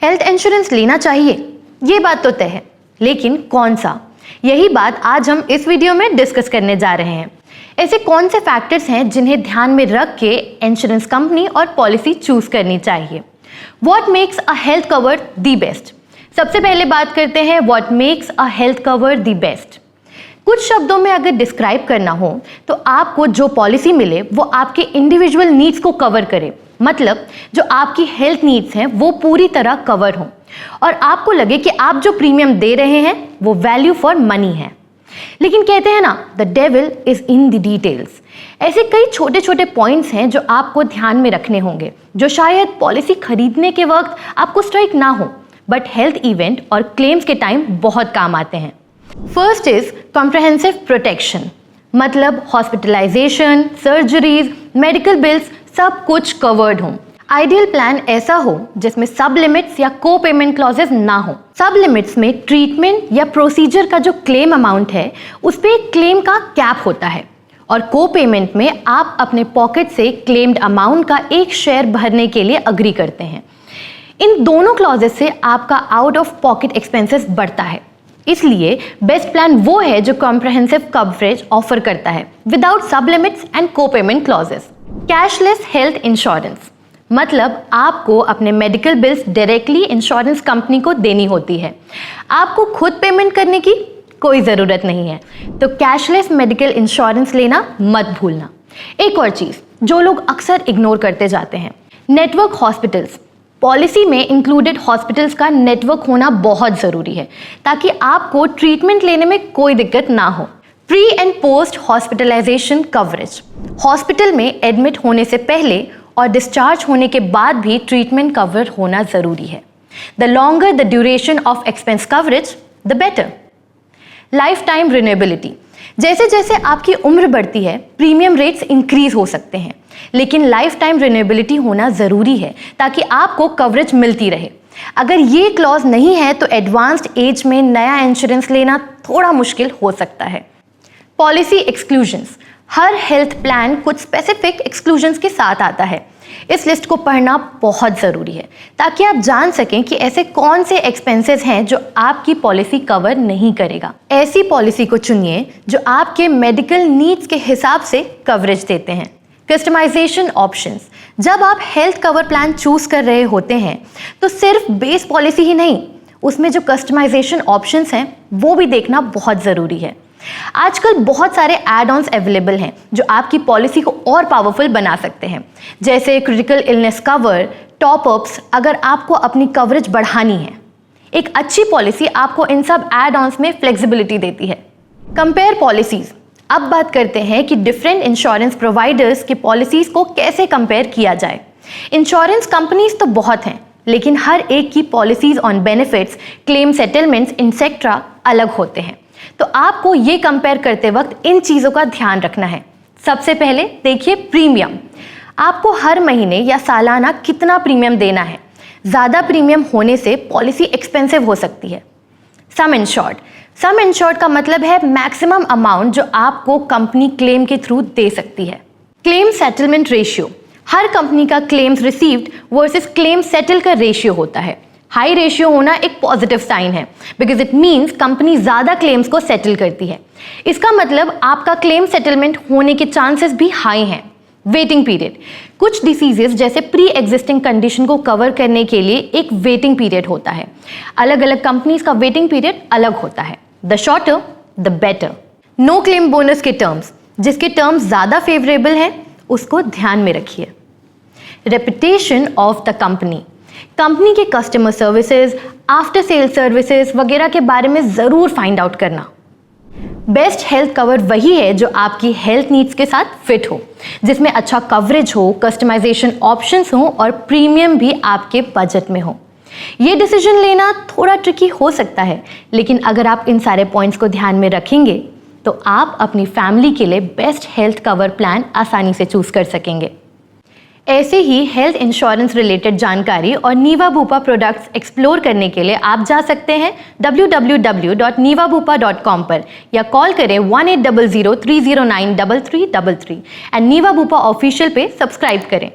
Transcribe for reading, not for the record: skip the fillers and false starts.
Health insurance लेना चाहिए, ये बात तो तय है, लेकिन कौन सा? यही बात आज हम इस वीडियो में डिस्कस करने जा रहे हैं। ऐसे कौन से फैक्टर्स हैं जिन्हें ध्यान में रख के इंश्योरेंस कंपनी और पॉलिसी चूज करनी चाहिए। What makes a health cover the best? सबसे पहले बात करते हैं what makes a health cover the best. कुछ शब्दों में अगर डिस्क्राइब करना हो तो आपको जो पॉलिसी मिले वो आपके इंडिविजुअल नीड्स को कवर करे, मतलब जो आपकी हेल्थ नीड्स हैं वो पूरी तरह कवर हो और आपको लगे कि आप जो प्रीमियम दे रहे हैं वो वैल्यू फॉर मनी है। लेकिन कहते हैं ना, the devil is in the details. ऐसे कई छोटे छोटे पॉइंट्स हैं जो आपको ध्यान में रखने होंगे, जो शायद पॉलिसी खरीदने के वक्त आपको स्ट्राइक ना हो, बट हेल्थ इवेंट और क्लेम्स के टाइम बहुत काम आते हैं। फर्स्ट इज कॉम्प्रहेंसिव प्रोटेक्शन, मतलब हॉस्पिटलाइजेशन, सर्जरीज, मेडिकल बिल्स सब कुछ कवर्ड हो। आइडियल प्लान ऐसा हो जिसमें सब लिमिट्स या को पेमेंट क्लॉजेस ना हो। सब लिमिट्स में ट्रीटमेंट या प्रोसीजर का जो क्लेम अमाउंट है उस पे क्लेम का कैप होता है, और को पेमेंट में आप अपने पॉकेट से क्लेम्ड अमाउंट का एक शेयर भरने के लिए अग्री करते हैं। इन दोनों क्लॉजेस से आपका आउट ऑफ पॉकेट एक्सपेंसेस बढ़ता है, इसलिए बेस्ट प्लान वो है जो कॉम्प्रहेंसिव कवरेज ऑफर करता है विदाउट सब लिमिट्स एंड को payment clauses. Cashless health insurance, मतलब आपको अपने medical bills directly insurance company को देनी होती है, आपको खुद पेमेंट करने की कोई ज़रूरत नहीं है। तो कैशलेस मेडिकल इंश्योरेंस लेना मत भूलना। एक और चीज़ जो लोग अक्सर इग्नोर करते जाते हैं, नेटवर्क हॉस्पिटल्स। पॉलिसी में इंक्लूडेड हॉस्पिटल्स का नेटवर्क होना बहुत ज़रूरी है ताकि आपको ट्रीटमेंट लेने में कोई दिक्कत ना हो। Pre and post hospitalization coverage, hospital में एडमिट होने से पहले और डिस्चार्ज होने के बाद भी ट्रीटमेंट कवर होना ज़रूरी है। The longer the duration of expense coverage the better. Lifetime renewability, जैसे जैसे आपकी उम्र बढ़ती है प्रीमियम रेट्स इंक्रीज हो सकते हैं, लेकिन लाइफ टाइम रिन्यूएबिलिटी होना ज़रूरी है ताकि आपको कवरेज मिलती रहे। अगर ये क्लॉज नहीं है तो एडवांस्ड एज में नया इंश्योरेंस लेना थोड़ा मुश्किल हो सकता है। पॉलिसी एक्सक्लूजन्स, हर हेल्थ प्लान कुछ स्पेसिफिक एक्सक्लूजन्स के साथ आता है। इस लिस्ट को पढ़ना बहुत ज़रूरी है ताकि आप जान सकें कि ऐसे कौन से एक्सपेंसेस हैं जो आपकी पॉलिसी कवर नहीं करेगा। ऐसी पॉलिसी को चुनिए जो आपके मेडिकल नीड्स के हिसाब से कवरेज देते हैं। कस्टमाइजेशन ऑप्शंस, जब आप हेल्थ कवर प्लान चूज कर रहे होते हैं तो सिर्फ बेस पॉलिसी ही नहीं, उसमें जो कस्टमाइजेशन ऑप्शंस हैं वो भी देखना बहुत ज़रूरी है। आजकल बहुत सारे एड ऑन्स अवेलेबल हैं जो आपकी पॉलिसी को और पावरफुल बना सकते हैं, जैसे critical illness cover, top ups, अगर आपको अपनी कवरेज बढ़ानी है। एक अच्छी पॉलिसी आपको इन सब एड ऑन्स में फ्लेक्सिबिलिटी देती है। कंपेयर पॉलिसीज, अब बात करते हैं कि डिफरेंट इंश्योरेंस प्रोवाइडर्स की पॉलिसीज को कैसे कंपेयर किया जाए। इंश्योरेंस कंपनीज तो बहुत हैं, लेकिन हर एक की policies on benefits, claim settlements etcetera अलग होते हैं, तो आपको ये कंपेयर करते वक्त इन चीज़ों का ध्यान रखना है। सबसे पहले देखिए प्रीमियम, आपको हर महीने या सालाना कितना प्रीमियम देना है। ज़्यादा प्रीमियम होने से पॉलिसी एक्सपेंसिव हो सकती है। सम इंश्योर्ड का मतलब है मैक्सिमम अमाउंट जो आपको कंपनी क्लेम के थ्रू दे सकती है। क्लेम सेटलमेंट रेशियो, हर कंपनी का claims received versus claim settle का रेशियो होता है। हाई रेशियो होना एक पॉजिटिव साइन है, बिकॉज इट मीन्स कंपनी ज़्यादा क्लेम्स को सेटल करती है। इसका मतलब आपका क्लेम सेटलमेंट होने के चांसेस भी हाई हैं। वेटिंग पीरियड, कुछ डिसीजेस जैसे प्री एग्जिस्टिंग कंडीशन को कवर करने के लिए एक वेटिंग पीरियड होता है। अलग अलग कंपनीज का वेटिंग पीरियड अलग होता है। The shorter the better. No claim bonus के टर्म्स, जिसके टर्म्स ज़्यादा फेवरेबल हैं उसको ध्यान में रखिए। रेपुटेशन ऑफ द कंपनी के customer services, after sale services वगैरह के बारे में ज़रूर फाइंड आउट करना। बेस्ट हेल्थ कवर वही है जो आपकी हेल्थ नीड्स के साथ फिट हो, जिसमें अच्छा कवरेज हो, कस्टमाइजेशन ऑप्शंस हो और प्रीमियम भी आपके बजट में हो। ये डिसीजन लेना थोड़ा ट्रिकी हो सकता है, लेकिन अगर आप इन सारे पॉइंट्स को ध्यान में रखेंगे तो आप अपनी फैमिली के लिए बेस्ट हेल्थ कवर प्लान आसानी से चूज कर सकेंगे। ऐसे ही हेल्थ इंश्योरेंस रिलेटेड जानकारी और नीवा बुपा प्रोडक्ट्स एक्सप्लोर करने के लिए आप जा सकते हैं www.nivabupa.com पर या कॉल करें 1800 309 3333 एंड नीवा बुपा ऑफिशियल पे सब्सक्राइब करें।